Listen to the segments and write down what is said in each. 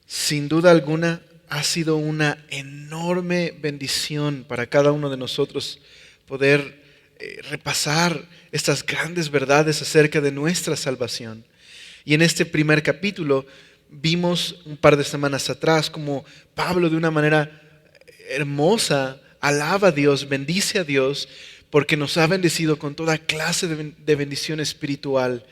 Sin duda alguna, ha sido una enorme bendición para cada uno de nosotros poder repasar estas grandes verdades acerca de nuestra salvación. Y en este primer capítulo vimos un par de semanas atrás como Pablo de una manera hermosa alaba a Dios, bendice a Dios porque nos ha bendecido con toda clase de bendición espiritual.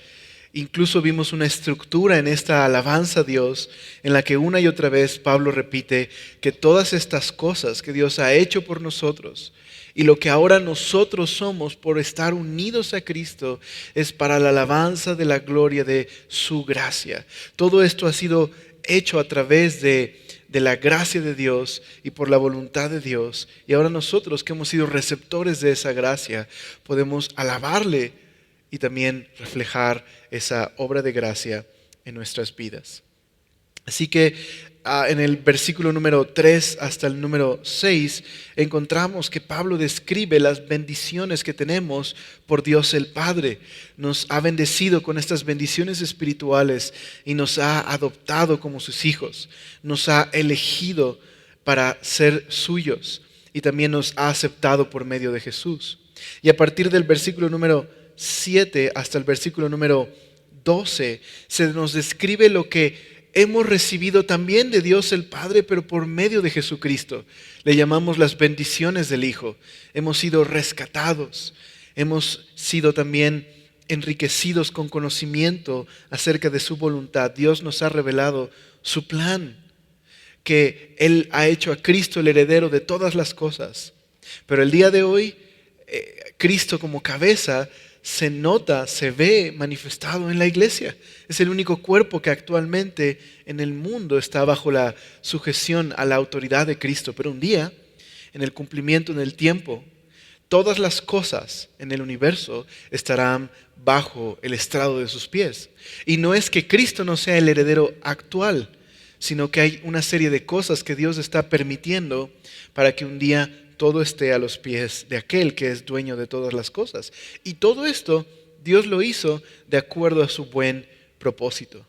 Incluso vimos una estructura en esta alabanza a Dios en la que una y otra vez Pablo repite que todas estas cosas que Dios ha hecho por nosotros y lo que ahora nosotros somos por estar unidos a Cristo es para la alabanza de la gloria de su gracia. Todo esto ha sido hecho a través de la gracia de Dios y por la voluntad de Dios. Y ahora nosotros que hemos sido receptores de esa gracia podemos alabarle y también reflejar esa obra de gracia en nuestras vidas. Así que en el versículo número 3 hasta el número 6 encontramos que Pablo describe las bendiciones que tenemos por Dios el Padre. Nos ha bendecido con estas bendiciones espirituales y nos ha adoptado como sus hijos. Nos ha elegido para ser suyos y también nos ha aceptado por medio de Jesús. Y a partir del versículo número 7 hasta el versículo número 12 se nos describe lo que hemos recibido también de Dios el Padre, pero por medio de Jesucristo. Le llamamos las bendiciones del Hijo. Hemos sido rescatados, hemos sido también enriquecidos con conocimiento acerca de su voluntad. Dios nos ha revelado su plan, que Él ha hecho a Cristo el heredero de todas las cosas. Pero el día de hoy, Cristo como cabeza se nota, se ve manifestado en la iglesia. Es el único cuerpo que actualmente en el mundo está bajo la sujeción a la autoridad de Cristo. Pero un día, en el cumplimiento del tiempo, todas las cosas en el universo estarán bajo el estrado de sus pies. Y no es que Cristo no sea el heredero actual, sino que hay una serie de cosas que Dios está permitiendo para que un día todo esté a los pies de aquel que es dueño de todas las cosas. Y todo esto Dios lo hizo de acuerdo a su buen propósito.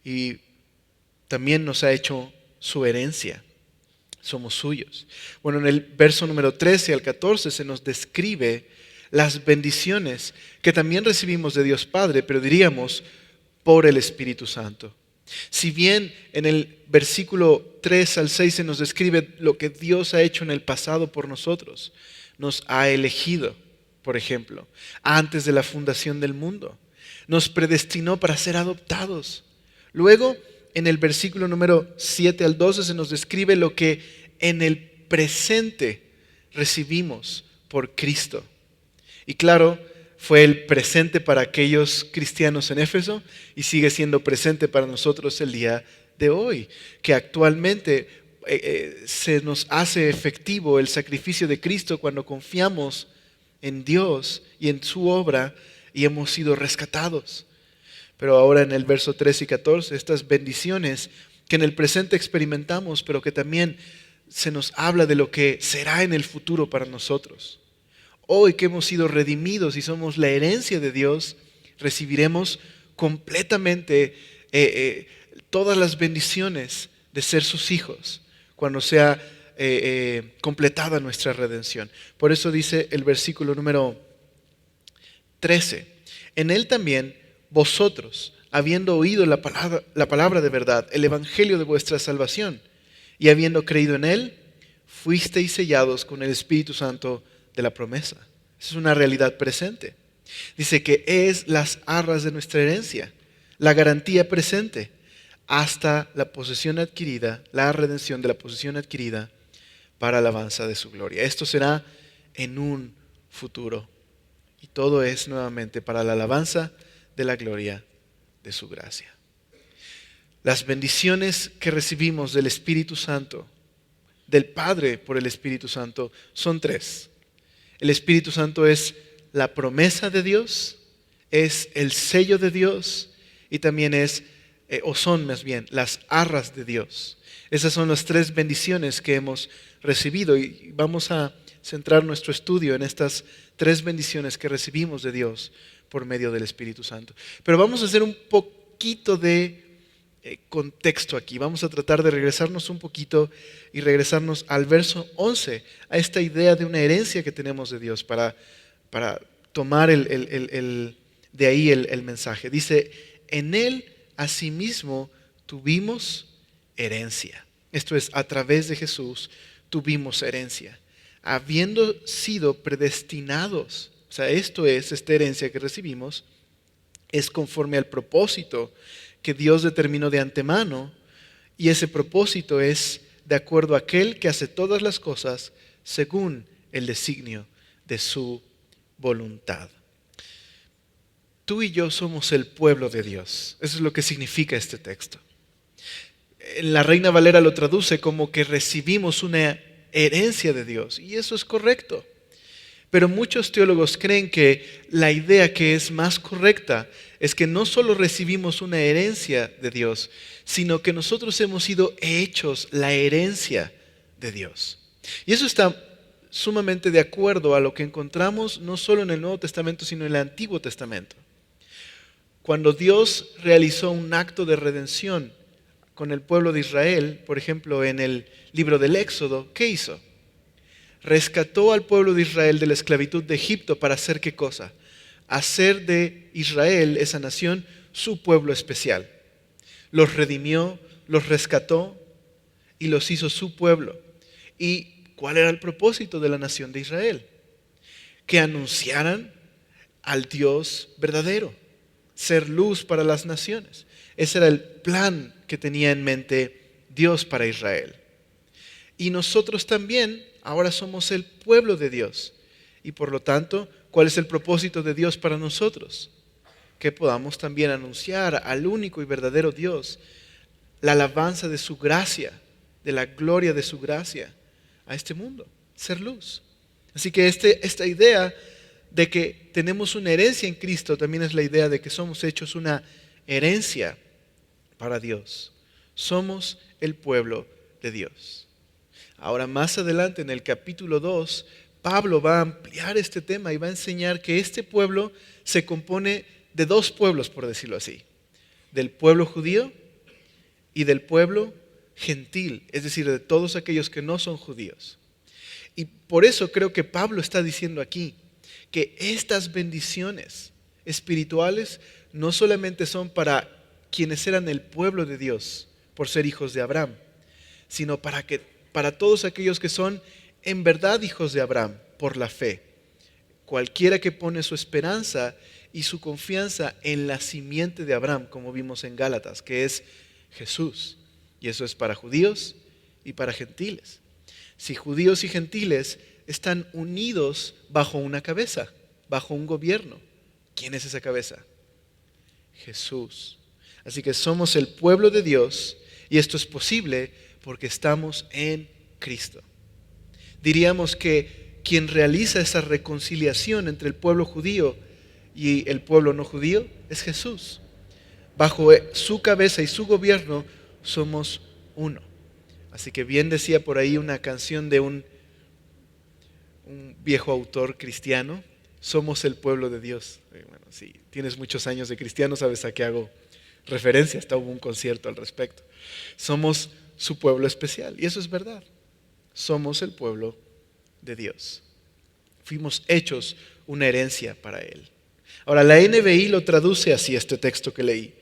Y también nos ha hecho su herencia. Somos suyos. Bueno, en el verso número 13 al 14 se nos describe las bendiciones que también recibimos de Dios Padre, pero diríamos por el Espíritu Santo. Si bien en el versículo 3 al 6 se nos describe lo que Dios ha hecho en el pasado por nosotros, nos ha elegido, por ejemplo, antes de la fundación del mundo, nos predestinó para ser adoptados. Luego, en el versículo número 7 al 12 se nos describe lo que en el presente recibimos por Cristo. Y claro, fue el presente para aquellos cristianos en Éfeso y sigue siendo presente para nosotros el día de hoy, que actualmente se nos hace efectivo el sacrificio de Cristo cuando confiamos en Dios y en su obra y hemos sido rescatados. Pero ahora en el verso 13 y 14, estas bendiciones que en el presente experimentamos, pero que también se nos habla de lo que será en el futuro para nosotros. Hoy que hemos sido redimidos y somos la herencia de Dios, recibiremos completamente todas las bendiciones de ser sus hijos cuando sea completada nuestra redención. Por eso dice el versículo número 13, en él también vosotros, habiendo oído la palabra de verdad, el evangelio de vuestra salvación, y habiendo creído en él, fuisteis sellados con el Espíritu Santo de la promesa. Esa es una realidad presente. Dice que es las arras de nuestra herencia, la garantía presente, hasta la posesión adquirida, la redención de la posesión adquirida para alabanza de su gloria. Esto será en un futuro. Y todo es nuevamente para la alabanza de la gloria de su gracia. Las bendiciones que recibimos del Espíritu Santo, del Padre por el Espíritu Santo, son tres. El Espíritu Santo es la promesa de Dios, es el sello de Dios y también son más bien las arras de Dios. Esas son las tres bendiciones que hemos recibido y vamos a centrar nuestro estudio en estas tres bendiciones que recibimos de Dios por medio del Espíritu Santo. Pero vamos a hacer un poquito de contexto aquí. Vamos a tratar de regresarnos un poquito y regresarnos al verso 11, a esta idea de una herencia que tenemos de Dios para tomar de ahí el mensaje. Dice, en Él asimismo tuvimos herencia. Esto es, a través de Jesús tuvimos herencia, habiendo sido predestinados. O sea, esto es, esta herencia que recibimos es conforme al propósito que Dios determinó de antemano, y ese propósito es de acuerdo a aquel que hace todas las cosas según el designio de su voluntad. Tú y yo somos el pueblo de Dios. Eso es lo que significa este texto. La Reina Valera lo traduce como que recibimos una herencia de Dios, y eso es correcto. Pero muchos teólogos creen que la idea que es más correcta es que no solo recibimos una herencia de Dios, sino que nosotros hemos sido hechos la herencia de Dios. Y eso está sumamente de acuerdo a lo que encontramos no solo en el Nuevo Testamento, sino en el Antiguo Testamento. Cuando Dios realizó un acto de redención con el pueblo de Israel, por ejemplo en el libro del Éxodo, ¿qué hizo? Rescató al pueblo de Israel de la esclavitud de Egipto para hacer ¿qué cosa? Hacer de Israel, esa nación, su pueblo especial. Los redimió, los rescató y los hizo su pueblo. ¿Y cuál era el propósito de la nación de Israel? Que anunciaran al Dios verdadero, ser luz para las naciones. Ese era el plan que tenía en mente Dios para Israel. Y nosotros también ahora somos el pueblo de Dios. Y por lo tanto, ¿cuál es el propósito de Dios para nosotros? Que podamos también anunciar al único y verdadero Dios la alabanza de su gracia, de la gloria de su gracia a este mundo, ser luz. Así que esta idea de que tenemos una herencia en Cristo también es la idea de que somos hechos una herencia para Dios. Somos el pueblo de Dios. Ahora más adelante en el capítulo 2, Pablo va a ampliar este tema y va a enseñar que este pueblo se compone de dos pueblos, por decirlo así. Del pueblo judío y del pueblo gentil, es decir, de todos aquellos que no son judíos. Y por eso creo que Pablo está diciendo aquí que estas bendiciones espirituales no solamente son para quienes eran el pueblo de Dios por ser hijos de Abraham, sino para todos aquellos que son en verdad hijos de Abraham por la fe. Cualquiera que pone su esperanza y su confianza en la simiente de Abraham, como vimos en Gálatas, que es Jesús. Y eso es para judíos y para gentiles. Si judíos y gentiles están unidos bajo una cabeza, bajo un gobierno, ¿quién es esa cabeza? Jesús. Así que somos el pueblo de Dios, y esto es posible porque estamos en Cristo. Diríamos que quien realiza esa reconciliación entre el pueblo judío y el pueblo no judío es Jesús. Bajo su cabeza y su gobierno somos uno. Así que bien decía por ahí una canción de un viejo autor cristiano: somos el pueblo de Dios. Bueno, si tienes muchos años de cristiano sabes a qué hago referencia, hasta hubo un concierto al respecto. Somos su pueblo especial, y eso es verdad. Somos el pueblo de Dios. Fuimos hechos una herencia para Él. Ahora la NBI lo traduce así, este texto que leí: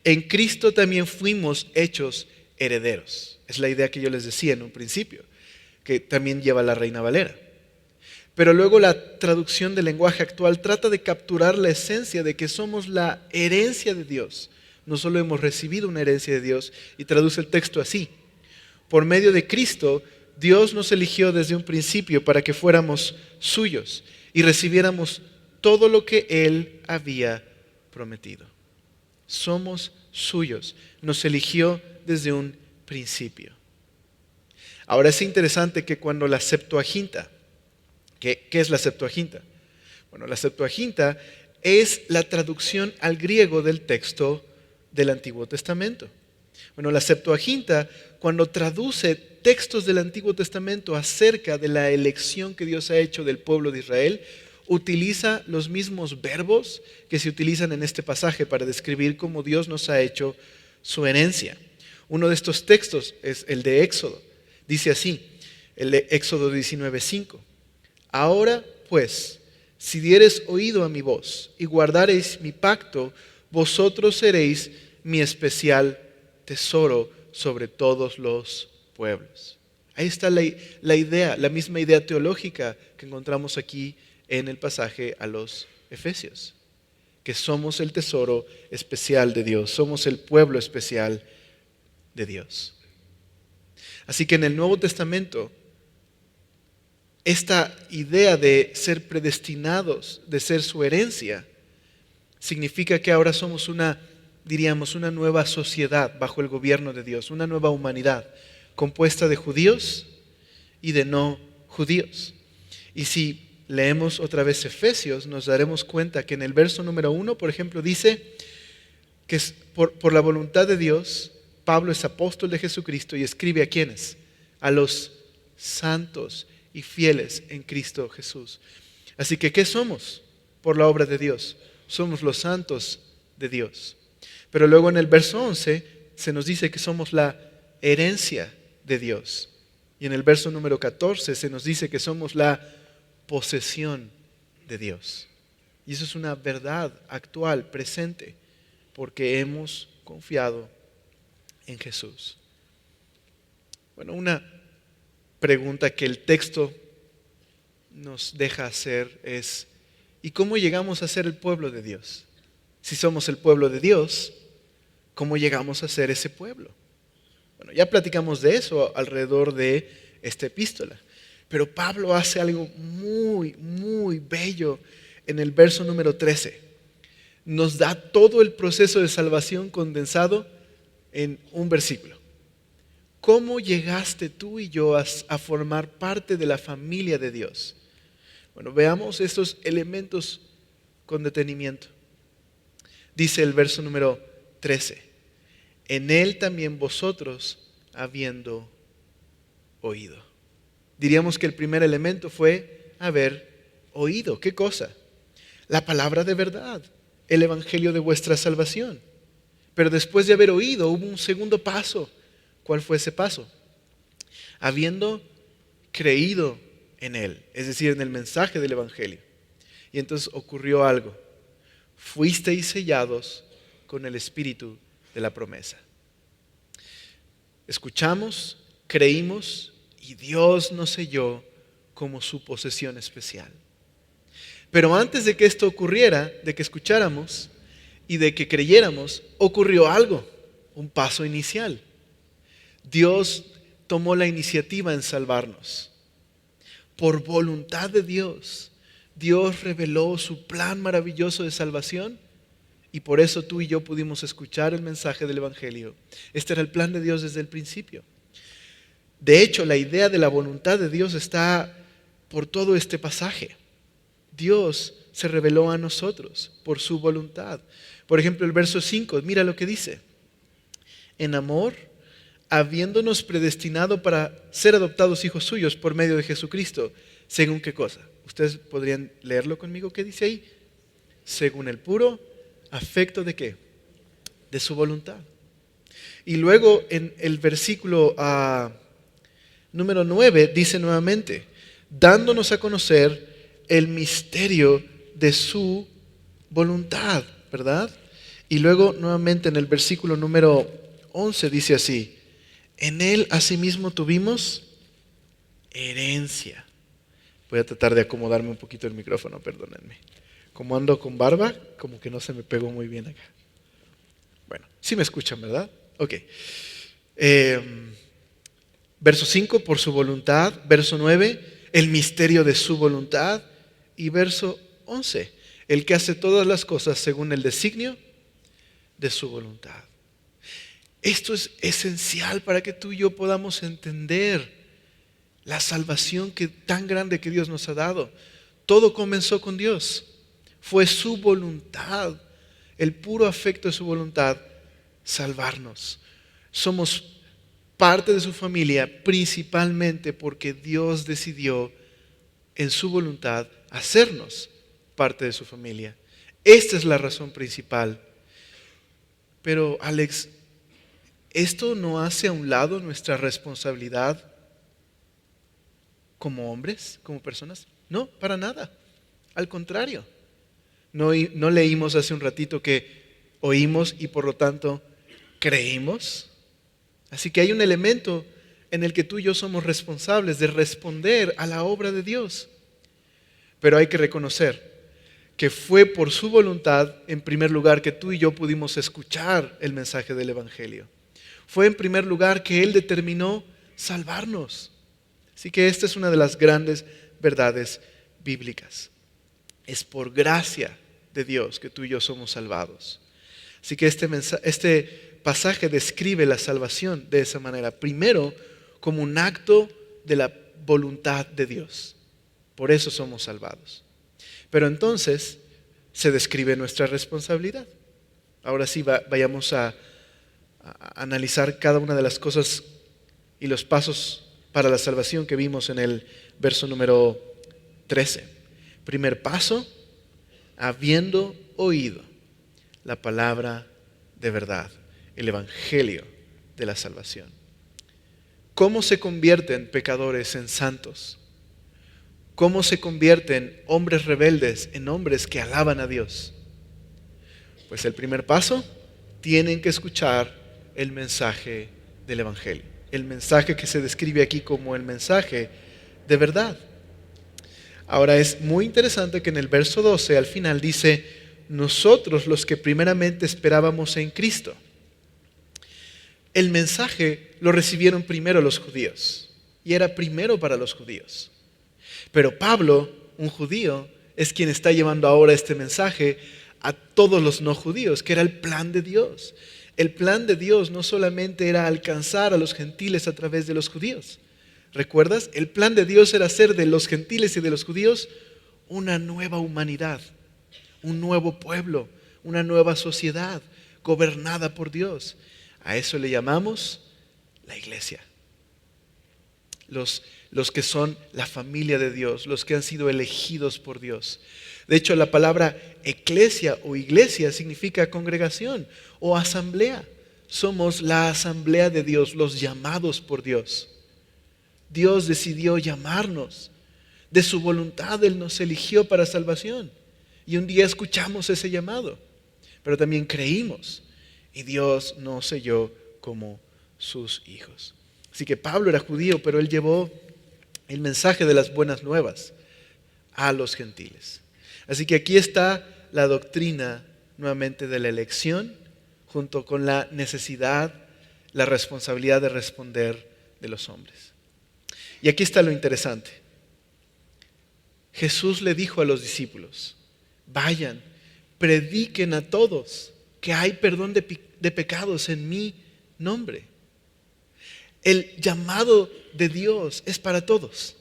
en Cristo también fuimos hechos herederos. Es la idea que yo les decía en un principio, que también lleva la Reina Valera. Pero luego la traducción del lenguaje actual trata de capturar la esencia de que somos la herencia de Dios. No solo hemos recibido una herencia de Dios, y traduce el texto así: por medio de Cristo, Dios nos eligió desde un principio para que fuéramos suyos y recibiéramos todo lo que Él había prometido. Somos suyos. Nos eligió desde un principio. Ahora es interesante que cuando la Septuaginta, ¿qué es la Septuaginta? Bueno, la Septuaginta es la traducción al griego del texto del Antiguo Testamento. Bueno, la Septuaginta, cuando traduce textos del Antiguo Testamento acerca de la elección que Dios ha hecho del pueblo de Israel, utiliza los mismos verbos que se utilizan en este pasaje para describir cómo Dios nos ha hecho su herencia. Uno de estos textos es el de Éxodo. Dice así, el de Éxodo 19:5. Ahora pues, si diereis oído a mi voz y guardareis mi pacto, vosotros seréis mi especial tesoro sobre todos los pueblos. Ahí está la idea, la misma idea teológica que encontramos aquí en el pasaje a los Efesios, que somos el tesoro especial de Dios, somos el pueblo especial de Dios. Así que en el Nuevo Testamento, esta idea de ser predestinados, de ser su herencia, significa que ahora somos una nueva sociedad bajo el gobierno de Dios, una nueva humanidad compuesta de judíos y de no judíos. Y si leemos otra vez Efesios, nos daremos cuenta que en el verso número 1, por ejemplo, dice que por la voluntad de Dios, Pablo es apóstol de Jesucristo y escribe a ¿quiénes? A los santos y fieles en Cristo Jesús. Así que, ¿qué somos? Por la obra de Dios. Somos los santos de Dios. Pero luego en el verso 11 se nos dice que somos la herencia de Dios. Y en el verso número 14 se nos dice que somos la posesión de Dios. Y eso es una verdad actual, presente, porque hemos confiado en Jesús. Bueno, una pregunta que el texto nos deja hacer es, ¿y cómo llegamos a ser el pueblo de Dios? Si somos el pueblo de Dios, ¿cómo llegamos a ser ese pueblo? Bueno, ya platicamos de eso alrededor de esta epístola, pero Pablo hace algo muy, muy bello en el verso número 13. Nos da todo el proceso de salvación condensado en un versículo. ¿Cómo llegaste tú y yo a formar parte de la familia de Dios? Bueno, veamos estos elementos con detenimiento. Dice el verso número 13. En él también vosotros habiendo oído. Diríamos que el primer elemento fue haber oído. ¿Qué cosa? La palabra de verdad, el evangelio de vuestra salvación. Pero después de haber oído hubo un segundo paso. ¿Cuál fue ese paso? Habiendo creído en él, es decir, en el mensaje del evangelio. Y entonces ocurrió algo. Fuisteis sellados con el espíritu de la promesa. Escuchamos, creímos y Dios nos selló como su posesión especial. Pero antes de que esto ocurriera, de que escucháramos y de que creyéramos, ocurrió algo, un paso inicial. Dios tomó la iniciativa en salvarnos. Por voluntad de Dios, Dios reveló su plan maravilloso de salvación y por eso tú y yo pudimos escuchar el mensaje del evangelio. Este era el plan de Dios desde el principio. De hecho, la idea de la voluntad de Dios está por todo este pasaje. Dios se reveló a nosotros por su voluntad. Por ejemplo, el verso 5, mira lo que dice. En amor, habiéndonos predestinado para ser adoptados hijos suyos por medio de Jesucristo. ¿Según qué cosa? ¿Ustedes podrían leerlo conmigo? ¿Qué dice ahí? Según el puro afecto de ¿qué? De su voluntad. Y luego en el versículo número 9 dice nuevamente, dándonos a conocer el misterio de su voluntad, ¿verdad? Y luego nuevamente en el versículo número 11 dice así, en él asimismo tuvimos herencia. Voy a tratar de acomodarme un poquito el micrófono, perdónenme. Como ando con barba, como que no se me pegó muy bien acá. Bueno, sí me escuchan, ¿verdad? Ok. Verso 5, por su voluntad. Verso 9, el misterio de su voluntad. Y verso 11, el que hace todas las cosas según el designio de su voluntad. Esto es esencial para que tú y yo podamos entender la salvación tan grande que Dios nos ha dado. Todo comenzó con Dios. Fue su voluntad, el puro afecto de su voluntad, salvarnos. Somos parte de su familia principalmente porque Dios decidió en su voluntad hacernos parte de su familia. Esta es la razón principal. Pero Alex, ¿esto no hace a un lado nuestra responsabilidad como hombres, como personas? No, para nada. Al contrario. No leímos hace un ratito que oímos y por lo tanto creímos. Así que hay un elemento en el que tú y yo somos responsables de responder a la obra de Dios. Pero hay que reconocer que fue por su voluntad, en primer lugar, que tú y yo pudimos escuchar el mensaje del Evangelio. Fue en primer lugar que Él determinó salvarnos. Así que esta es una de las grandes verdades bíblicas. Es por gracia de Dios que tú y yo somos salvados. Así que este pasaje describe la salvación de esa manera. Primero, como un acto de la voluntad de Dios. Por eso somos salvados. Pero entonces se describe nuestra responsabilidad. Ahora sí, vayamos a analizar cada una de las cosas y los pasos para la salvación que vimos en el verso número 13. Primer paso, habiendo oído la palabra de verdad, el evangelio de la salvación. ¿Cómo se convierten pecadores en santos? ¿Cómo se convierten hombres rebeldes en hombres que alaban a Dios? Pues el primer paso, tienen que escuchar el mensaje del evangelio. El mensaje que se describe aquí como el mensaje de verdad. Ahora es muy interesante que en el verso 12 al final dice, nosotros los que primeramente esperábamos en Cristo. El mensaje lo recibieron primero los judíos y era primero para los judíos. Pero Pablo, un judío, es quien está llevando ahora este mensaje a todos los no judíos, que era el plan de Dios. El plan de Dios no solamente era alcanzar a los gentiles a través de los judíos. ¿Recuerdas? El plan de Dios era hacer de los gentiles y de los judíos una nueva humanidad, un nuevo pueblo, una nueva sociedad gobernada por Dios. A eso le llamamos la iglesia. Los que son la familia de Dios, los que han sido elegidos por Dios. De hecho, la palabra eclesia o iglesia significa congregación o asamblea. Somos la asamblea de Dios, los llamados por Dios. Dios decidió llamarnos. De su voluntad Él nos eligió para salvación. Y un día escuchamos ese llamado, pero también creímos. Y Dios nos selló como sus hijos. Así que Pablo era judío, pero él llevó el mensaje de las buenas nuevas a los gentiles. Así que aquí está la doctrina nuevamente de la elección, junto con la necesidad, la responsabilidad de responder de los hombres. Y aquí está lo interesante. Jesús le dijo a los discípulos, vayan, prediquen a todos que hay perdón de pecados en mi nombre. El llamado de Dios es para todos.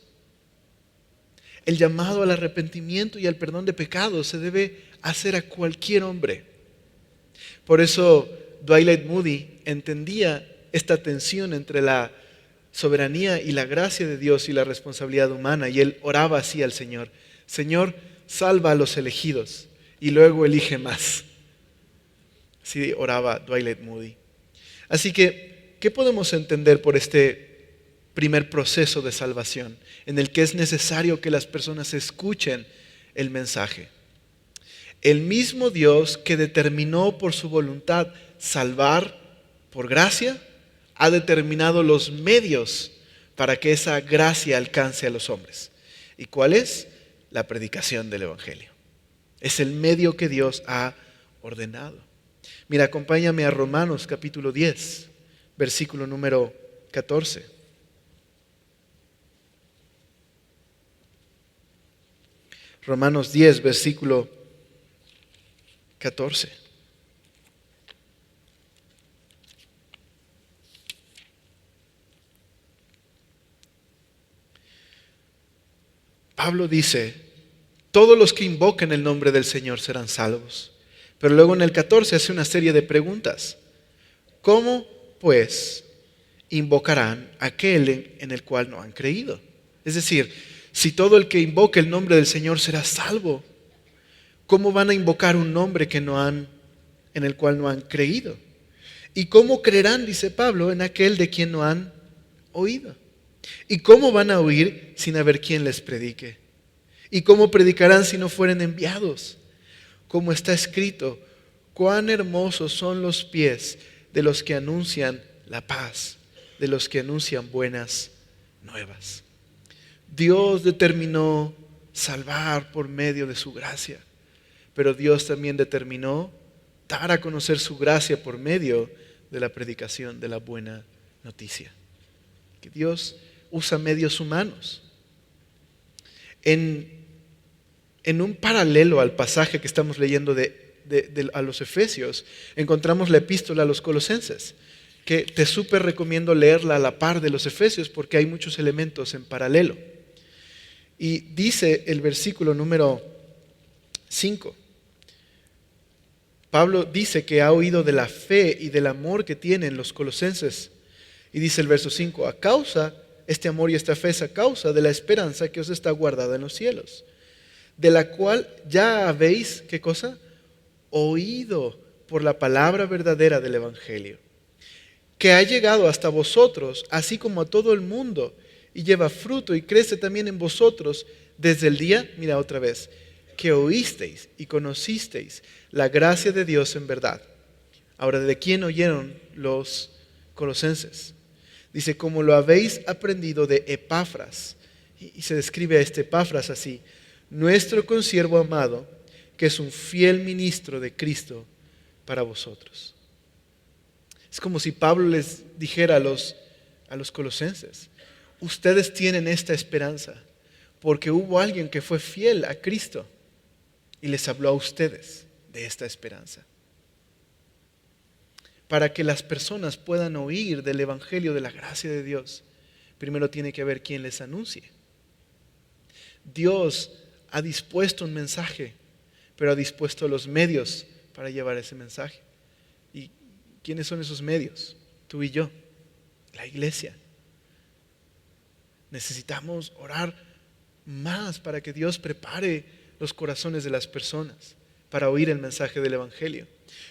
El llamado al arrepentimiento y al perdón de pecados se debe hacer a cualquier hombre. Por eso Dwight Moody entendía esta tensión entre la soberanía y la gracia de Dios y la responsabilidad humana, y él oraba así al Señor: Señor, salva a los elegidos y luego elige más. Así oraba Dwight Moody. Así que, ¿qué podemos entender por este primer proceso de salvación en el que es necesario que las personas escuchen el mensaje? El mismo Dios que determinó por su voluntad salvar por gracia, ha determinado los medios para que esa gracia alcance a los hombres. ¿Y cuál es? La predicación del evangelio. Es el medio que Dios ha ordenado. Mira, acompáñame a Romanos capítulo 10. Versículo número 14. Romanos 10, versículo 14. Pablo dice, todos los que invoquen el nombre del Señor serán salvos. Pero luego en el 14 hace una serie de preguntas. ¿Cómo pues invocarán aquel en el cual no han creído? Es decir, si todo el que invoque el nombre del Señor será salvo, ¿cómo van a invocar un nombre en el cual no han creído? ¿Y cómo creerán, dice Pablo, en aquel de quien no han oído? ¿Y cómo van a oír sin haber quien les predique? ¿Y cómo predicarán si no fueren enviados? Como está escrito, cuán hermosos son los pies de los que anuncian la paz, de los que anuncian buenas nuevas. Dios determinó salvar por medio de su gracia, pero Dios también determinó dar a conocer su gracia por medio de la predicación de la buena noticia. Que Dios usa medios humanos. En un paralelo al pasaje que estamos leyendo a los Efesios, encontramos la epístola a los Colosenses, que te súper recomiendo leerla a la par de los Efesios porque hay muchos elementos en paralelo. Y dice el versículo número 5. Pablo dice que ha oído de la fe y del amor que tienen los colosenses. Y dice el verso 5, este amor y esta fe es a causa de la esperanza que os está guardada en los cielos, de la cual ya habéis, ¿qué cosa? Oído por la palabra verdadera del Evangelio, que ha llegado hasta vosotros, así como a todo el mundo, y lleva fruto y crece también en vosotros desde el día, mira otra vez, que oísteis y conocisteis la gracia de Dios en verdad. Ahora, ¿de quién oyeron los colosenses? Dice, como lo habéis aprendido de Epafras, y se describe a este Epafras así, nuestro consiervo amado, que es un fiel ministro de Cristo para vosotros. Es como si Pablo les dijera a los colosenses, ustedes tienen esta esperanza porque hubo alguien que fue fiel a Cristo y les habló a ustedes de esta esperanza. Para que las personas puedan oír del Evangelio de la gracia de Dios, primero tiene que haber quien les anuncie. Dios ha dispuesto un mensaje, pero ha dispuesto los medios para llevar ese mensaje. ¿Y quiénes son esos medios? Tú y yo, la iglesia. Necesitamos orar más para que Dios prepare los corazones de las personas para oír el mensaje del Evangelio.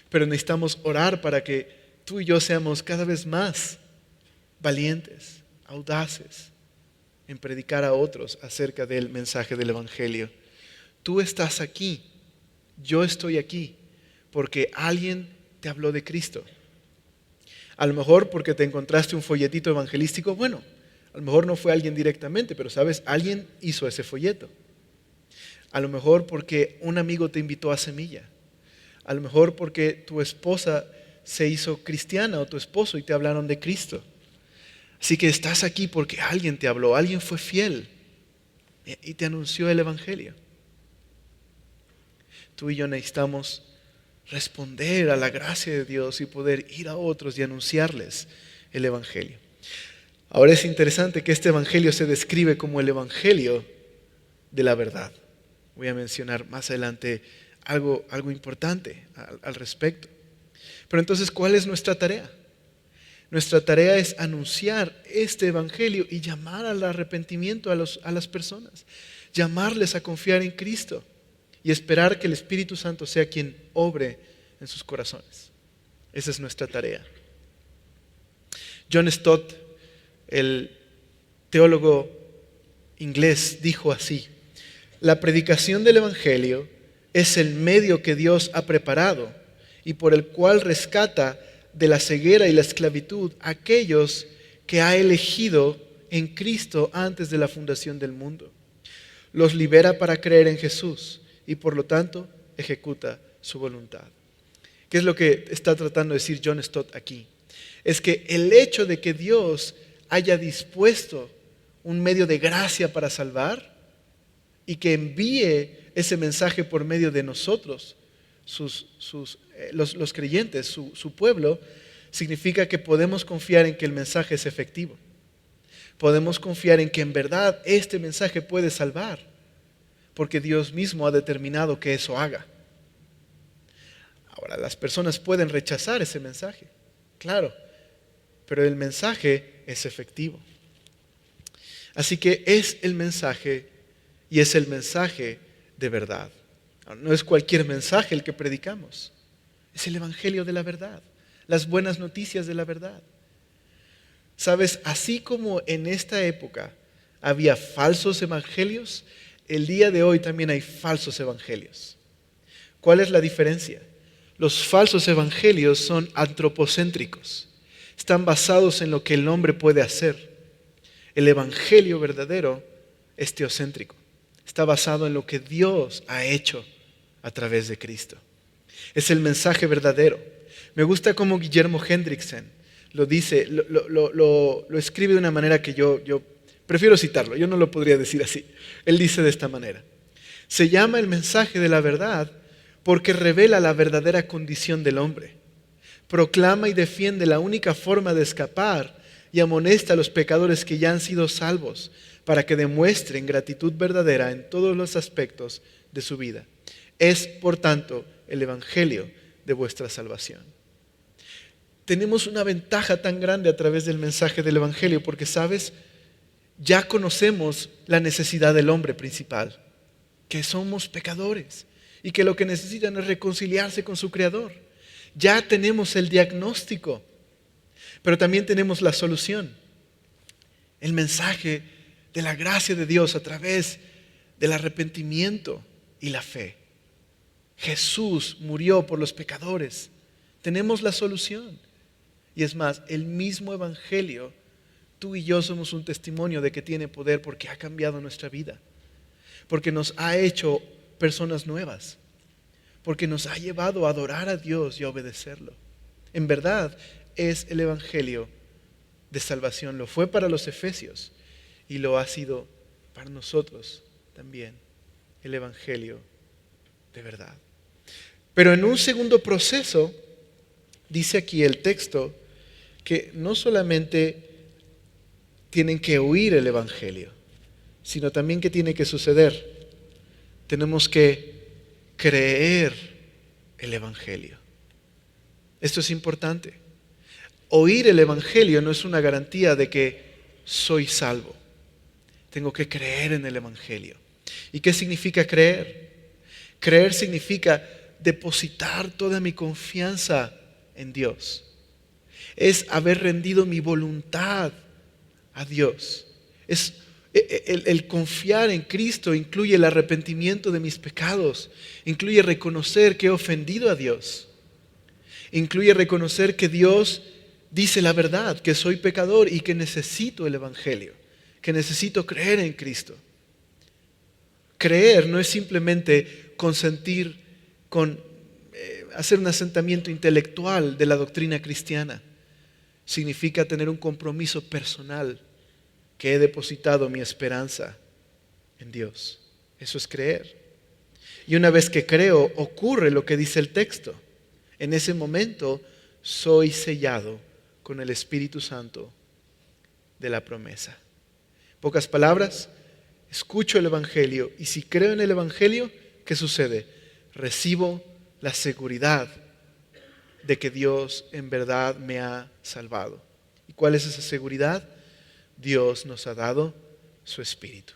Pero necesitamos orar para que tú y yo seamos cada vez más valientes, audaces en predicar a otros acerca del mensaje del Evangelio. Tú estás aquí, yo estoy aquí, porque alguien te habló de Cristo. A lo mejor porque te encontraste un folletito evangelístico, bueno, a lo mejor no fue alguien directamente, pero sabes, alguien hizo ese folleto. A lo mejor porque un amigo te invitó a Semilla. A lo mejor porque tu esposa se hizo cristiana o tu esposo y te hablaron de Cristo. Así que estás aquí porque alguien te habló, alguien fue fiel y te anunció el Evangelio. Tú y yo necesitamos responder a la gracia de Dios y poder ir a otros y anunciarles el Evangelio. Ahora es interesante que este Evangelio se describe como el Evangelio de la verdad. Voy a mencionar más adelante algo importante al respecto. Pero entonces, ¿cuál es nuestra tarea? Nuestra tarea es anunciar este Evangelio y llamar al arrepentimiento a las personas. Llamarles a confiar en Cristo y esperar que el Espíritu Santo sea quien obre en sus corazones. Esa es nuestra tarea. John Stott, el teólogo inglés, dijo así: la predicación del Evangelio es el medio que Dios ha preparado y por el cual rescata de la ceguera y la esclavitud a aquellos que ha elegido en Cristo antes de la fundación del mundo. Los libera para creer en Jesús y por lo tanto ejecuta su voluntad. ¿Qué es lo que está tratando de decir John Stott aquí? Es que el hecho de que Dios haya dispuesto un medio de gracia para salvar y que envíe ese mensaje por medio de nosotros, los creyentes, su pueblo, significa que podemos confiar en que el mensaje es efectivo. Podemos confiar en que en verdad este mensaje puede salvar, porque Dios mismo ha determinado que eso haga. Ahora, las personas pueden rechazar ese mensaje, claro, pero el mensaje es efectivo. Así que es el mensaje y es el mensaje de verdad. No es cualquier mensaje el que predicamos, es el Evangelio de la verdad, las buenas noticias de la verdad. Sabes, así como en esta época había falsos evangelios, el día de hoy también hay falsos evangelios. ¿Cuál es la diferencia? Los falsos evangelios son antropocéntricos. Están basados en lo que el hombre puede hacer. El evangelio verdadero es teocéntrico. Está basado en lo que Dios ha hecho a través de Cristo. Es el mensaje verdadero. Me gusta cómo Guillermo Hendrickson lo dice, lo escribe de una manera que yo prefiero citarlo. Yo no lo podría decir así. Él dice de esta manera: se llama el mensaje de la verdad porque revela la verdadera condición del hombre. Proclama y defiende la única forma de escapar y amonesta a los pecadores que ya han sido salvos para que demuestren gratitud verdadera en todos los aspectos de su vida. Es, por tanto, el evangelio de vuestra salvación. Tenemos una ventaja tan grande a través del mensaje del evangelio porque, ¿sabes? Ya conocemos la necesidad del hombre principal, que somos pecadores y que lo que necesitan es reconciliarse con su Creador. Ya tenemos el diagnóstico, pero también tenemos la solución. El mensaje de la gracia de Dios a través del arrepentimiento y la fe. Jesús murió por los pecadores. Tenemos la solución. Y es más, el mismo evangelio, tú y yo somos un testimonio de que tiene poder porque ha cambiado nuestra vida. Porque nos ha hecho personas nuevas. Porque nos ha llevado a adorar a Dios y a obedecerlo. En verdad, es el evangelio de salvación. Lo fue para los efesios y lo ha sido para nosotros también. El evangelio de verdad. Pero en un segundo proceso, dice aquí el texto, que no solamente tienen que oír el evangelio, sino también que tiene que suceder. Tenemos que creer el evangelio. Esto es importante. Oír el evangelio no es una garantía de que soy salvo. Tengo que creer en el evangelio. ¿Y qué significa creer? Creer significa depositar toda mi confianza en Dios. Es haber rendido mi voluntad a Dios. Es el confiar en Cristo incluye el arrepentimiento de mis pecados, incluye reconocer que he ofendido a Dios, incluye reconocer que Dios dice la verdad, que soy pecador y que necesito el evangelio, que necesito creer en Cristo. Creer no es simplemente consentir con hacer un asentamiento intelectual de la doctrina cristiana. Significa tener un compromiso personal, que he depositado mi esperanza en Dios. Eso es creer. Y una vez que creo, ocurre lo que dice el texto. En ese momento soy sellado con el Espíritu Santo de la promesa. En pocas palabras, escucho el evangelio y si creo en el evangelio, ¿qué sucede? Recibo la seguridad de que Dios en verdad me ha salvado. ¿Y cuál es esa seguridad? Dios nos ha dado su Espíritu.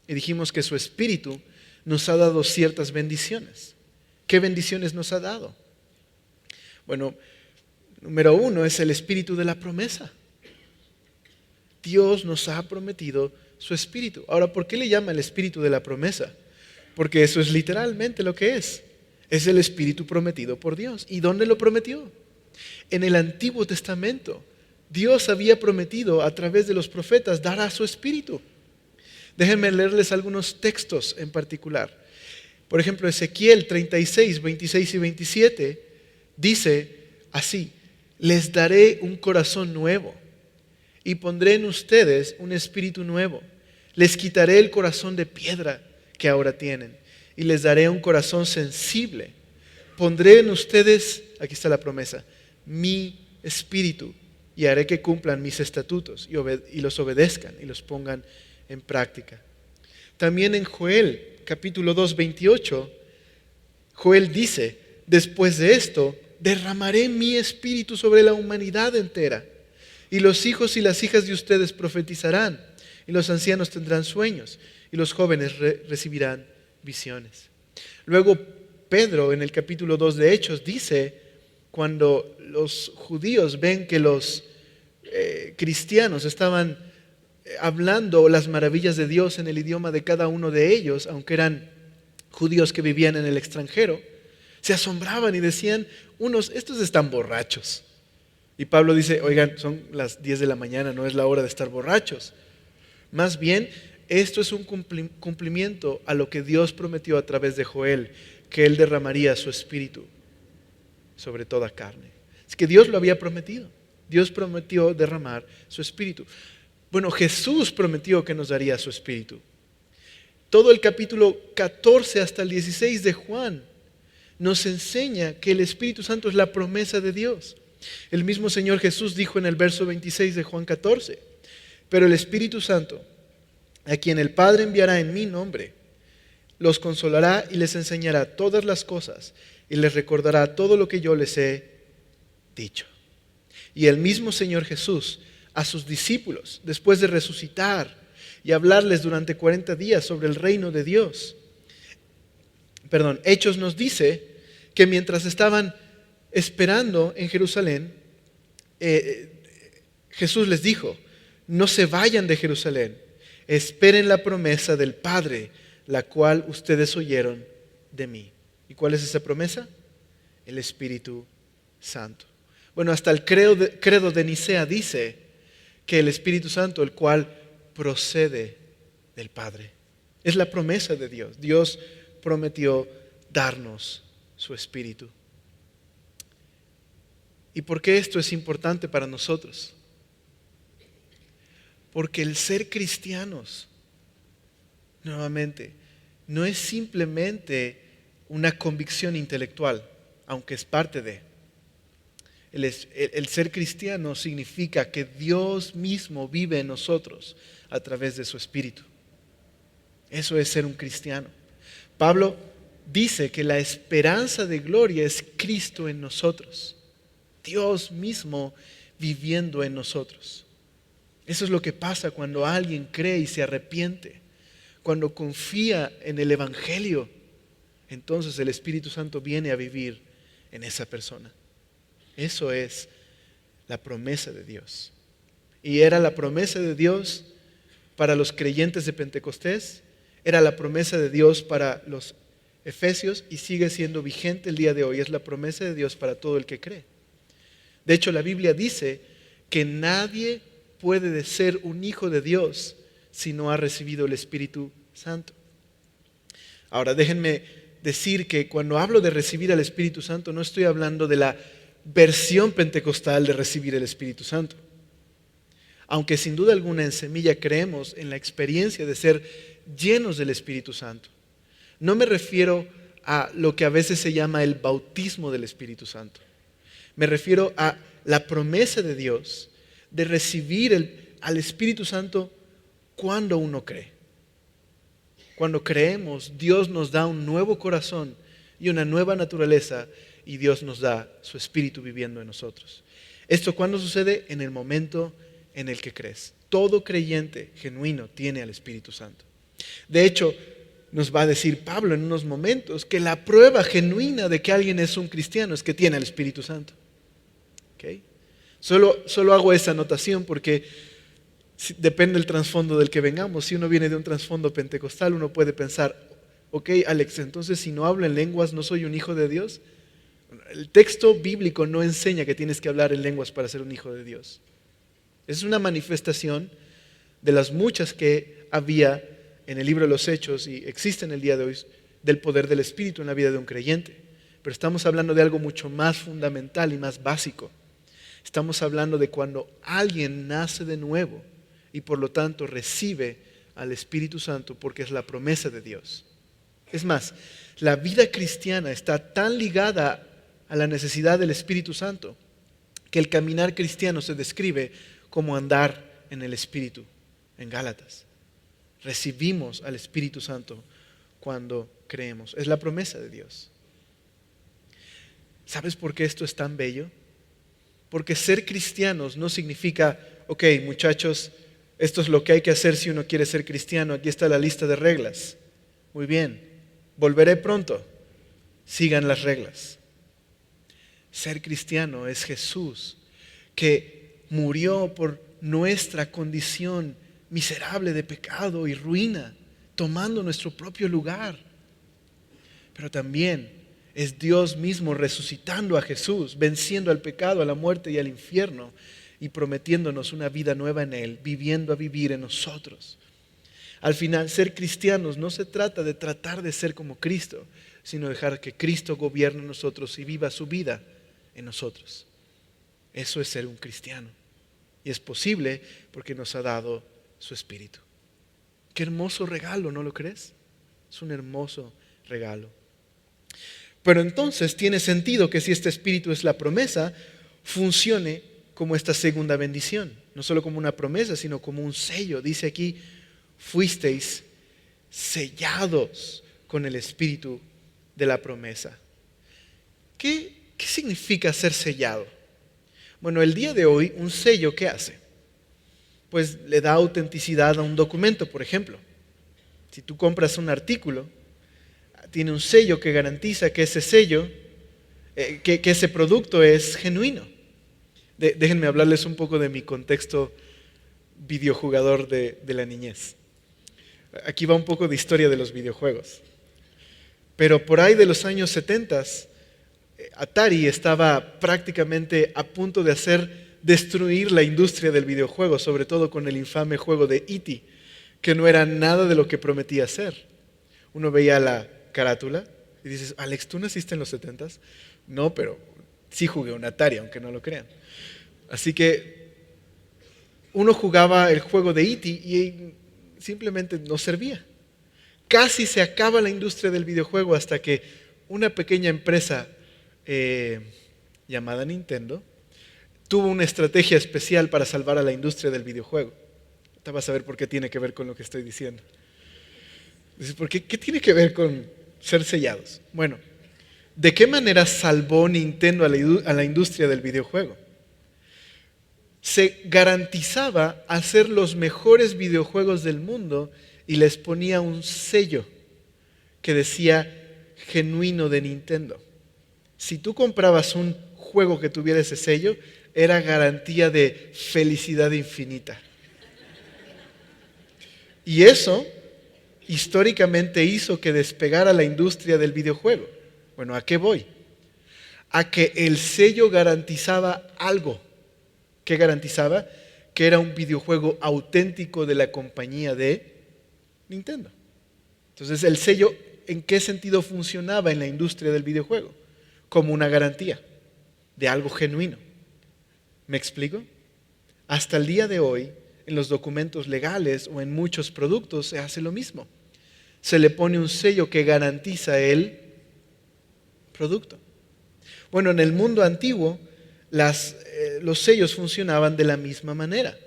Y dijimos que su Espíritu nos ha dado ciertas bendiciones. ¿Qué bendiciones nos ha dado? Bueno, número uno es el Espíritu de la promesa. Dios nos ha prometido su Espíritu. Ahora, ¿por qué le llama el Espíritu de la promesa? Porque eso es literalmente lo que es. Es el Espíritu prometido por Dios. ¿Y dónde lo prometió? En el Antiguo Testamento. Dios había prometido a través de los profetas dar a su Espíritu. Déjenme leerles algunos textos en particular. Por ejemplo, Ezequiel 36, 26 y 27 dice así: les daré un corazón nuevo y pondré en ustedes un espíritu nuevo. Les quitaré el corazón de piedra que ahora tienen y les daré un corazón sensible. Pondré en ustedes, aquí está la promesa, mi espíritu y haré que cumplan mis estatutos y los obedezcan y los pongan en práctica. También en Joel capítulo 2, 28, Joel dice: después de esto derramaré mi espíritu sobre la humanidad entera y los hijos y las hijas de ustedes profetizarán y los ancianos tendrán sueños y los jóvenes recibirán visiones. Luego Pedro en el capítulo 2 de Hechos dice cuando los judíos ven que los cristianos estaban hablando las maravillas de Dios en el idioma de cada uno de ellos, aunque eran judíos que vivían en el extranjero, se asombraban y decían unos, estos están borrachos. Y Pablo dice, oigan, son las 10 de la mañana, no es la hora de estar borrachos. Más bien, esto es un cumplimiento a lo que Dios prometió a través de Joel, que Él derramaría su espíritu sobre toda carne. Es que Dios lo había prometido. Dios prometió derramar su espíritu. Bueno, Jesús prometió que nos daría su espíritu. Todo el capítulo 14 hasta el 16 de Juan nos enseña que el Espíritu Santo es la promesa de Dios. El mismo Señor Jesús dijo en el verso 26 de Juan 14, pero el Espíritu Santo, a quien el Padre enviará en mi nombre, los consolará y les enseñará todas las cosas y les recordará todo lo que yo les he dicho. Y el mismo Señor Jesús a sus discípulos, después de resucitar y hablarles durante 40 días sobre el reino de Dios, Hechos nos dice que mientras estaban esperando en Jerusalén, Jesús les dijo, no se vayan de Jerusalén, esperen la promesa del Padre, la cual ustedes oyeron de mí. ¿Y cuál es esa promesa? El Espíritu Santo. Bueno, hasta el credo de Nicea dice que el Espíritu Santo, el cual procede del Padre, es la promesa de Dios. Dios prometió darnos su Espíritu. ¿Y por qué esto es importante para nosotros? Porque el ser cristianos, nuevamente, no es simplemente una convicción intelectual, aunque es parte de. El ser cristiano significa que Dios mismo vive en nosotros a través de su Espíritu. Eso es ser un cristiano. Pablo dice que la esperanza de gloria es Cristo en nosotros. Dios mismo viviendo en nosotros. Eso es lo que pasa cuando alguien cree y se arrepiente. Cuando confía en el Evangelio, entonces el Espíritu Santo viene a vivir en esa persona. Eso es la promesa de Dios. Y era la promesa de Dios para los creyentes de Pentecostés, era la promesa de Dios para los efesios y sigue siendo vigente el día de hoy. Es la promesa de Dios para todo el que cree. De hecho, la Biblia dice que nadie puede ser un hijo de Dios si no ha recibido el Espíritu Santo. Ahora, déjenme decir que cuando hablo de recibir al Espíritu Santo, no estoy hablando de la versión pentecostal de recibir el Espíritu Santo. Aunque sin duda alguna en Semilla creemos en la experiencia de ser llenos del Espíritu Santo. No me refiero a lo que a veces se llama el bautismo del Espíritu Santo. Me refiero a la promesa de Dios de recibir al Espíritu Santo cuando uno cree. Cuando creemos, Dios nos da un nuevo corazón y una nueva naturaleza y Dios nos da su Espíritu viviendo en nosotros. ¿Esto cuándo sucede? En el momento en el que crees. Todo creyente genuino tiene al Espíritu Santo. De hecho, nos va a decir Pablo en unos momentos que la prueba genuina de que alguien es un cristiano es que tiene al Espíritu Santo. ¿Okay? Solo hago esa anotación porque depende del trasfondo del que vengamos. Si uno viene de un trasfondo pentecostal, uno puede pensar, ok, Alex, entonces si no hablo en lenguas, ¿no soy un hijo de Dios? El texto bíblico no enseña que tienes que hablar en lenguas para ser un hijo de Dios. Es una manifestación de las muchas que había en el libro de los Hechos y existen el día de hoy del poder del Espíritu en la vida de un creyente. Pero estamos hablando de algo mucho más fundamental y más básico. Estamos hablando de cuando alguien nace de nuevo y por lo tanto recibe al Espíritu Santo porque es la promesa de Dios. Es más, la vida cristiana está tan ligada a la necesidad del Espíritu Santo que el caminar cristiano se describe como andar en el Espíritu, en Gálatas. Recibimos al Espíritu Santo cuando creemos. Es la promesa de Dios. ¿Sabes por qué esto es tan bello? Porque ser cristianos no significa, ok, muchachos, esto es lo que hay que hacer si uno quiere ser cristiano. Aquí está la lista de reglas. Muy bien, volveré pronto. Sigan las reglas. Ser cristiano es Jesús, que murió por nuestra condición miserable de pecado y ruina, tomando nuestro propio lugar. Pero también es Dios mismo resucitando a Jesús, venciendo al pecado, a la muerte y al infierno, y prometiéndonos una vida nueva en Él, viviendo a vivir en nosotros. Al final, ser cristianos no se trata de tratar de ser como Cristo, sino dejar que Cristo gobierne en nosotros y viva su vida en nosotros. Eso es ser un cristiano. Y es posible porque nos ha dado su Espíritu. Qué hermoso regalo, ¿no lo crees? Es un hermoso regalo. Pero entonces tiene sentido que si este Espíritu es la promesa, funcione como esta segunda bendición. No solo como una promesa, sino como un sello. Dice aquí, fuisteis sellados con el Espíritu de la promesa. ¿Qué significa ser sellado? Bueno, el día de hoy, un sello, ¿qué hace? Pues le da autenticidad a un documento, por ejemplo. Si tú compras un artículo, tiene un sello que garantiza que ese sello, que ese producto es genuino. Déjenme hablarles un poco de mi contexto videojugador de la niñez. Aquí va un poco de historia de los videojuegos. Pero por ahí de los años 70, Atari estaba prácticamente a punto de destruir la industria del videojuego, sobre todo con el infame juego de E.T., que no era nada de lo que prometía ser. Uno veía la carátula y dices, Alex, ¿tú naciste en los 70s? No, pero sí jugué un Atari, aunque no lo crean. Así que uno jugaba el juego de E.T. y simplemente no servía. Casi se acaba la industria del videojuego hasta que una pequeña empresa llamada Nintendo tuvo una estrategia especial para salvar a la industria del videojuego. Te vas a ver por qué tiene que ver con lo que estoy diciendo. Dices, ¿qué tiene que ver con ser sellados? Bueno, ¿de qué manera salvó Nintendo a la industria del videojuego? Se garantizaba hacer los mejores videojuegos del mundo y les ponía un sello que decía genuino de Nintendo. Si tú comprabas un juego que tuviera ese sello, era garantía de felicidad infinita. Y eso históricamente hizo que despegara la industria del videojuego. Bueno, ¿a qué voy? A que el sello garantizaba algo. ¿Qué garantizaba? Que era un videojuego auténtico de la compañía de Nintendo. Entonces, el sello, ¿en qué sentido funcionaba en la industria del videojuego? Como una garantía de algo genuino. ¿Me explico? Hasta el día de hoy, en los documentos legales o en muchos productos se hace lo mismo. Se le pone un sello que garantiza el producto. Bueno, en el mundo antiguo, los sellos funcionaban de la misma manera.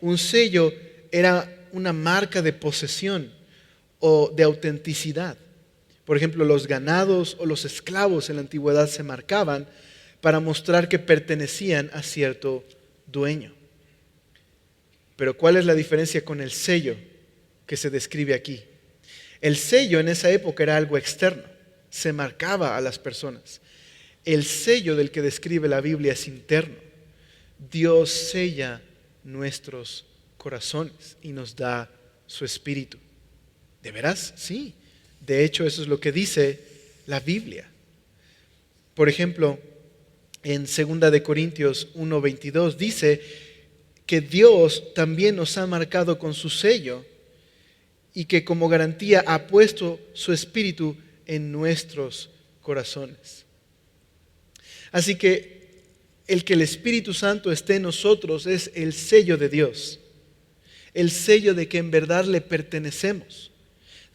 Un sello era una marca de posesión o de autenticidad. Por ejemplo, los ganados o los esclavos en la antigüedad se marcaban para mostrar que pertenecían a cierto dueño. Pero ¿cuál es la diferencia con el sello que se describe aquí? El sello en esa época era algo externo, se marcaba a las personas. El sello del que describe la Biblia es interno. Dios sella nuestros corazones y nos da su Espíritu. ¿De veras? Sí. De hecho, eso es lo que dice la Biblia. Por ejemplo, en 2 de Corintios 1:22 dice que Dios también nos ha marcado con su sello y que como garantía ha puesto su Espíritu en nuestros corazones. Así que el Espíritu Santo esté en nosotros es el sello de Dios, el sello de que en verdad le pertenecemos,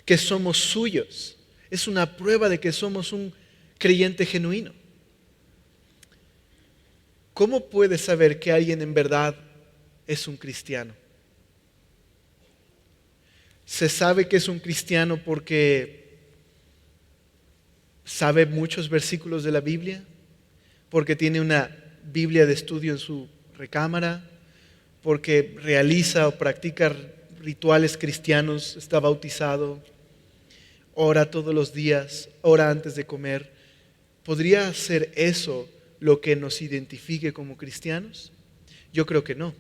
que somos suyos. Es una prueba de que somos un creyente genuino. ¿Cómo puedes saber que alguien en verdad es un cristiano? Se sabe que es un cristiano porque sabe muchos versículos de la Biblia, porque tiene una Biblia de estudio en su recámara, porque realiza o practica rituales cristianos, está bautizado, ora todos los días, ora antes de comer. ¿Podría ser eso lo que nos identifique como cristianos? Yo creo que no.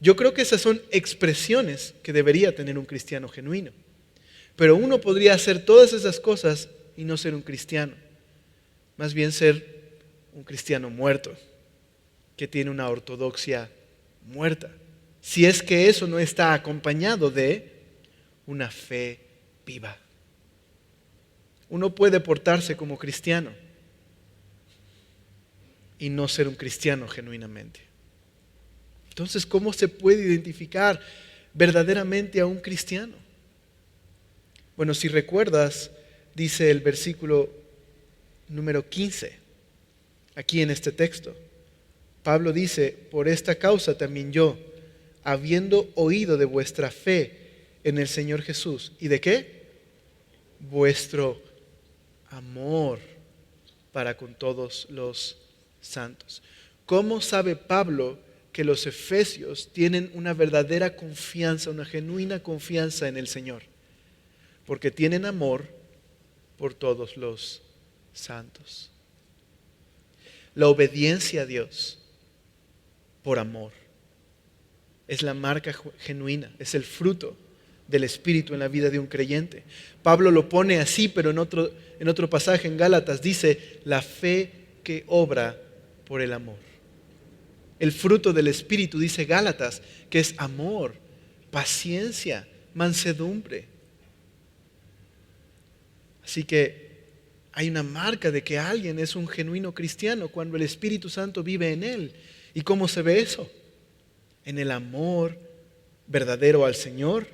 Yo creo que esas son expresiones que debería tener un cristiano genuino. Pero uno podría hacer todas esas cosas y no ser un cristiano. Más bien ser un cristiano muerto, que tiene una ortodoxia muerta. Si es que eso no está acompañado de una fe viva. Uno puede portarse como cristiano y no ser un cristiano genuinamente. Entonces, ¿cómo se puede identificar verdaderamente a un cristiano? Bueno, si recuerdas, dice el versículo número 15, aquí en este texto. Pablo dice, por esta causa también yo, habiendo oído de vuestra fe en el Señor Jesús. ¿Y de qué? Vuestro amor para con todos los santos. ¿Cómo sabe Pablo que los efesios tienen una verdadera confianza, una genuina confianza en el Señor? Porque tienen amor por todos los santos. La obediencia a Dios por amor es la marca genuina, es el fruto del Espíritu en la vida de un creyente. Pablo lo pone así, pero en otro pasaje en Gálatas dice, la fe que obra por el amor. El fruto del Espíritu, dice Gálatas, que es amor, paciencia, mansedumbre. Así que hay una marca de que alguien es un genuino cristiano cuando el Espíritu Santo vive en él. ¿Y cómo se ve eso? En el amor verdadero al Señor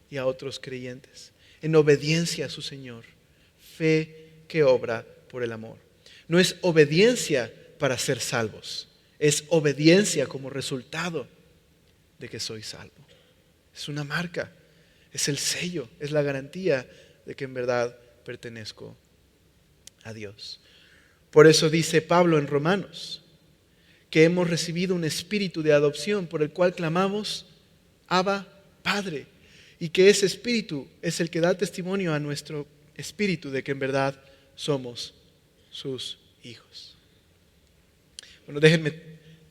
y a otros creyentes. En obediencia a su Señor. Fe que obra por el amor. No es obediencia para ser salvos. Es obediencia como resultado de que soy salvo. Es una marca. Es el sello. Es la garantía de que en verdad pertenezco a Dios. Por eso dice Pablo en Romanos que hemos recibido un espíritu de adopción por el cual clamamos Abba, Padre, y que ese espíritu es el que da testimonio a nuestro espíritu de que en verdad somos sus hijos. Bueno, déjenme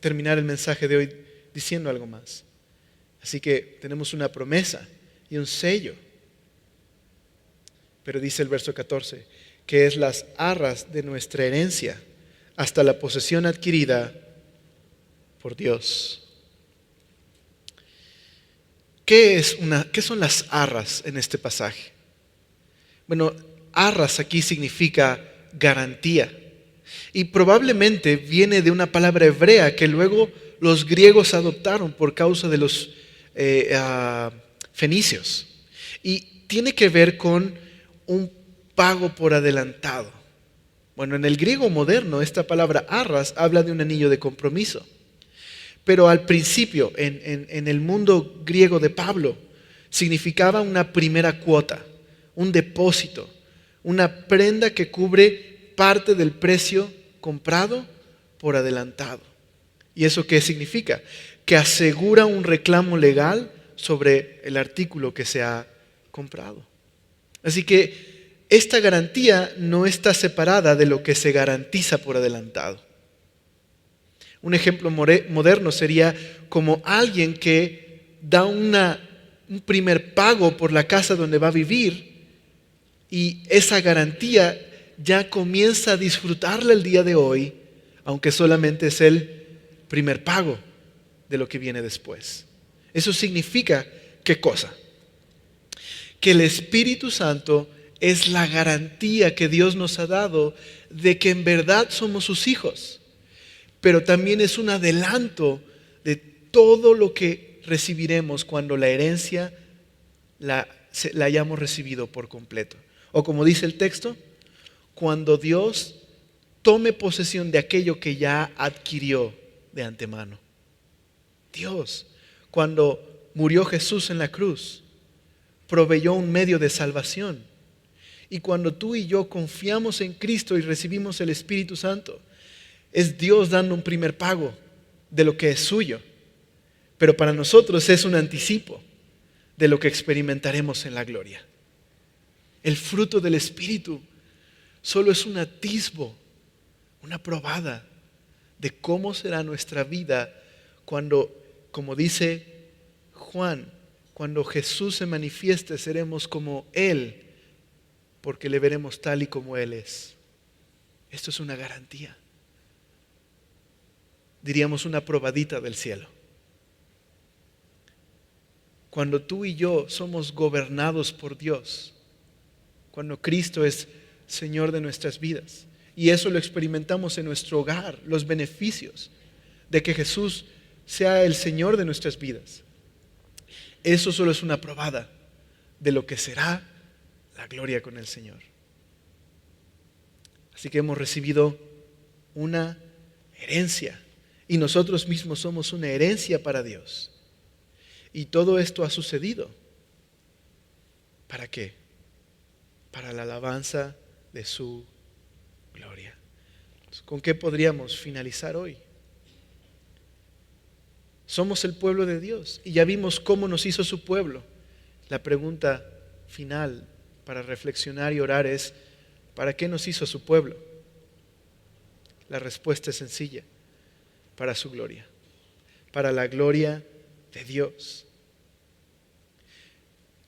terminar el mensaje de hoy diciendo algo más. Así que tenemos una promesa y un sello. Pero dice el verso 14, que es las arras de nuestra herencia hasta la posesión adquirida por Dios. ¿Qué son las arras en este pasaje? Bueno, arras aquí significa garantía. Y probablemente viene de una palabra hebrea que luego los griegos adoptaron por causa de los fenicios. Y tiene que ver con un pago por adelantado. Bueno, en el griego moderno esta palabra arras habla de un anillo de compromiso. Pero al principio, en el mundo griego de Pablo, significaba una primera cuota, un depósito, una prenda que cubre parte del precio comprado por adelantado. ¿Y eso qué significa? Que asegura un reclamo legal sobre el artículo que se ha comprado. Así que esta garantía no está separada de lo que se garantiza por adelantado. Un ejemplo moderno sería como alguien que da un primer pago por la casa donde va a vivir y esa garantía ya comienza a disfrutarla el día de hoy, aunque solamente es el primer pago de lo que viene después. Eso significa, ¿qué cosa? Que el Espíritu Santo es la garantía que Dios nos ha dado de que en verdad somos sus hijos. Pero también es un adelanto de todo lo que recibiremos cuando la herencia la hayamos recibido por completo. O como dice el texto, cuando Dios tome posesión de aquello que ya adquirió de antemano. Dios, cuando murió Jesús en la cruz, proveyó un medio de salvación. Y cuando tú y yo confiamos en Cristo y recibimos el Espíritu Santo, es Dios dando un primer pago de lo que es suyo. Pero para nosotros es un anticipo de lo que experimentaremos en la gloria. El fruto del Espíritu solo es un atisbo, una probada de cómo será nuestra vida cuando, como dice Juan, cuando Jesús se manifieste, seremos como Él, porque le veremos tal y como Él es. Esto es una garantía. Diríamos una probadita del cielo. Cuando tú y yo somos gobernados por Dios, cuando Cristo es Señor de nuestras vidas, y eso lo experimentamos en nuestro hogar, los beneficios de que Jesús sea el Señor de nuestras vidas. Eso solo es una probada de lo que será la gloria con el Señor. Así que hemos recibido una herencia y nosotros mismos somos una herencia para Dios. Y todo esto ha sucedido. ¿Para qué? Para la alabanza de su gloria. ¿Con qué podríamos finalizar hoy? Somos el pueblo de Dios y ya vimos cómo nos hizo su pueblo. La pregunta final para reflexionar y orar es: ¿para qué nos hizo su pueblo? La respuesta es sencilla: para su gloria, para la gloria de Dios.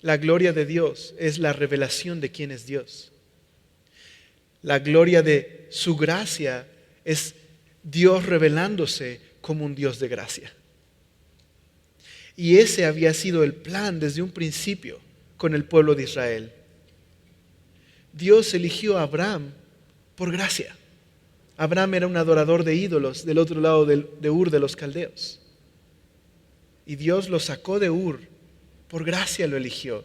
La gloria de Dios es la revelación de quién es Dios. La gloria de su gracia es Dios revelándose como un Dios de gracia. Y ese había sido el plan desde un principio con el pueblo de Israel. Dios eligió a Abraham por gracia. Abraham era un adorador de ídolos del otro lado de Ur de los Caldeos. Y Dios lo sacó de Ur, por gracia lo eligió.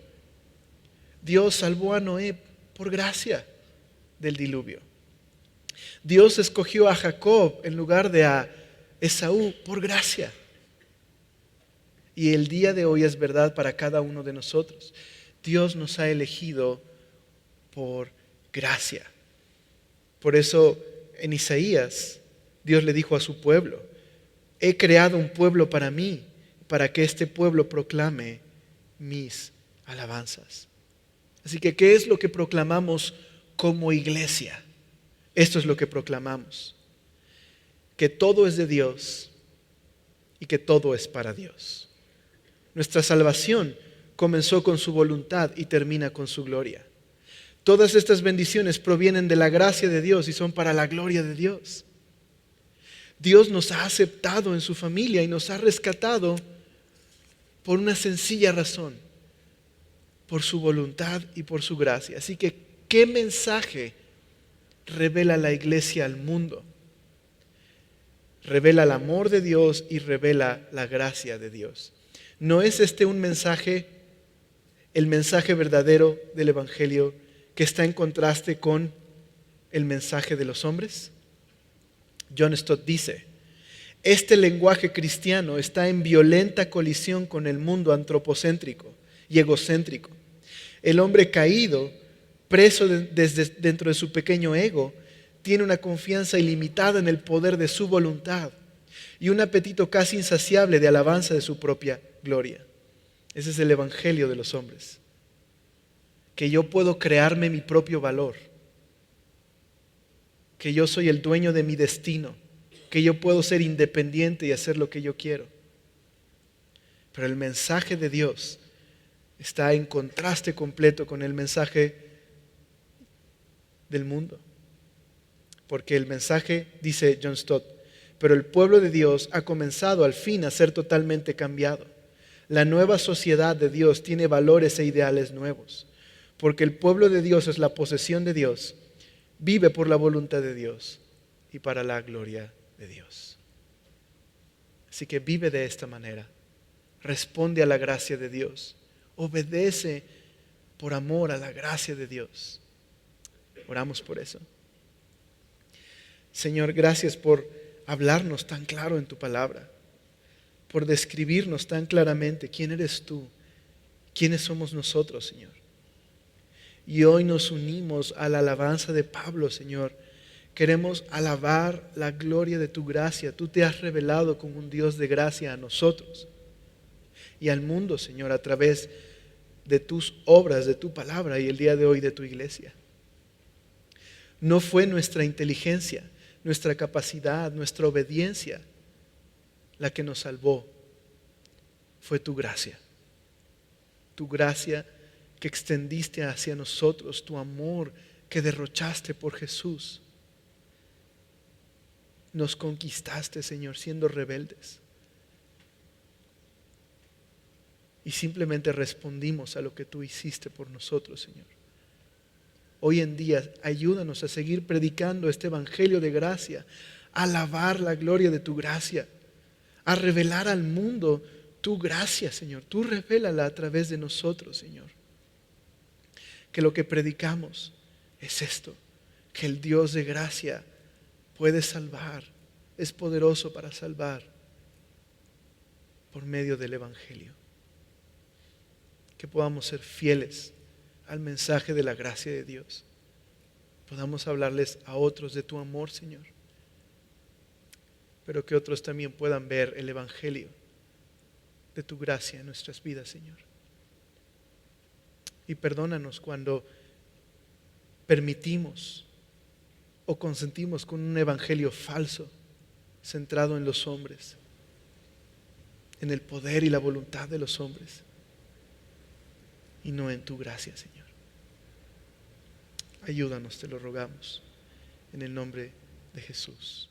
Dios salvó a Noé por gracia del diluvio. Dios escogió a Jacob en lugar de a Esaú por gracia. Y el día de hoy es verdad para cada uno de nosotros. Dios nos ha elegido por gracia. Por eso en Isaías Dios le dijo a su pueblo: he creado un pueblo para mí, para que este pueblo proclame mis alabanzas. Así que, ¿qué es lo que proclamamos como iglesia? Esto es lo que proclamamos: que todo es de Dios y que todo es para Dios. Nuestra salvación comenzó con su voluntad y termina con su gloria. Todas estas bendiciones provienen de la gracia de Dios y son para la gloria de Dios. Dios nos ha aceptado en su familia y nos ha rescatado por una sencilla razón: por su voluntad y por su gracia. Así que, ¿qué mensaje revela la iglesia al mundo? Revela el amor de Dios y revela la gracia de Dios. ¿No es este un mensaje, el mensaje verdadero del Evangelio, que está en contraste con el mensaje de los hombres? John Stott dice: este lenguaje cristiano está en violenta colisión con el mundo antropocéntrico y egocéntrico. El hombre caído, preso desde dentro de su pequeño ego, tiene una confianza ilimitada en el poder de su voluntad y un apetito casi insaciable de alabanza de su propia gloria. Ese es el evangelio de los hombres. Que yo puedo crearme mi propio valor, que yo soy el dueño de mi destino, que yo puedo ser independiente y hacer lo que yo quiero. Pero el mensaje de Dios está en contraste completo con el mensaje del mundo. Porque el mensaje, dice John Stott, pero el pueblo de Dios ha comenzado al fin a ser totalmente cambiado. La nueva sociedad de Dios tiene valores e ideales nuevos. Porque el pueblo de Dios es la posesión de Dios, vive por la voluntad de Dios y para la gloria de Dios. Así que vive de esta manera. Responde a la gracia de Dios. Obedece por amor a la gracia de Dios. Oramos por eso. Señor, gracias por hablarnos tan claro en tu palabra, por describirnos tan claramente quién eres tú, quiénes somos nosotros, Señor. Y hoy nos unimos a la alabanza de Pablo, Señor. Queremos alabar la gloria de tu gracia. Tú te has revelado como un Dios de gracia a nosotros y al mundo, Señor, a través de tus obras, de tu palabra y el día de hoy de tu iglesia. No fue nuestra inteligencia, nuestra capacidad, nuestra obediencia, la que nos salvó. Fue tu gracia que extendiste hacia nosotros, tu amor que derrochaste por Jesús. Nos conquistaste, Señor, siendo rebeldes. Y simplemente respondimos a lo que tú hiciste por nosotros, Señor. Hoy en día, ayúdanos a seguir predicando este evangelio de gracia, a alabar la gloria de tu gracia, a revelar al mundo tu gracia, Señor. Tú revélala a través de nosotros, Señor. Que lo que predicamos es esto, que el Dios de gracia puede salvar, es poderoso para salvar por medio del evangelio. Que podamos ser fieles al mensaje de la gracia de Dios. Podamos hablarles a otros de tu amor, Señor. Pero que otros también puedan ver el evangelio de tu gracia en nuestras vidas, Señor. Y perdónanos cuando permitimos o consentimos con un evangelio falso, centrado en los hombres, en el poder y la voluntad de los hombres, y no en tu gracia, Señor. Ayúdanos, te lo rogamos, en el nombre de Jesús.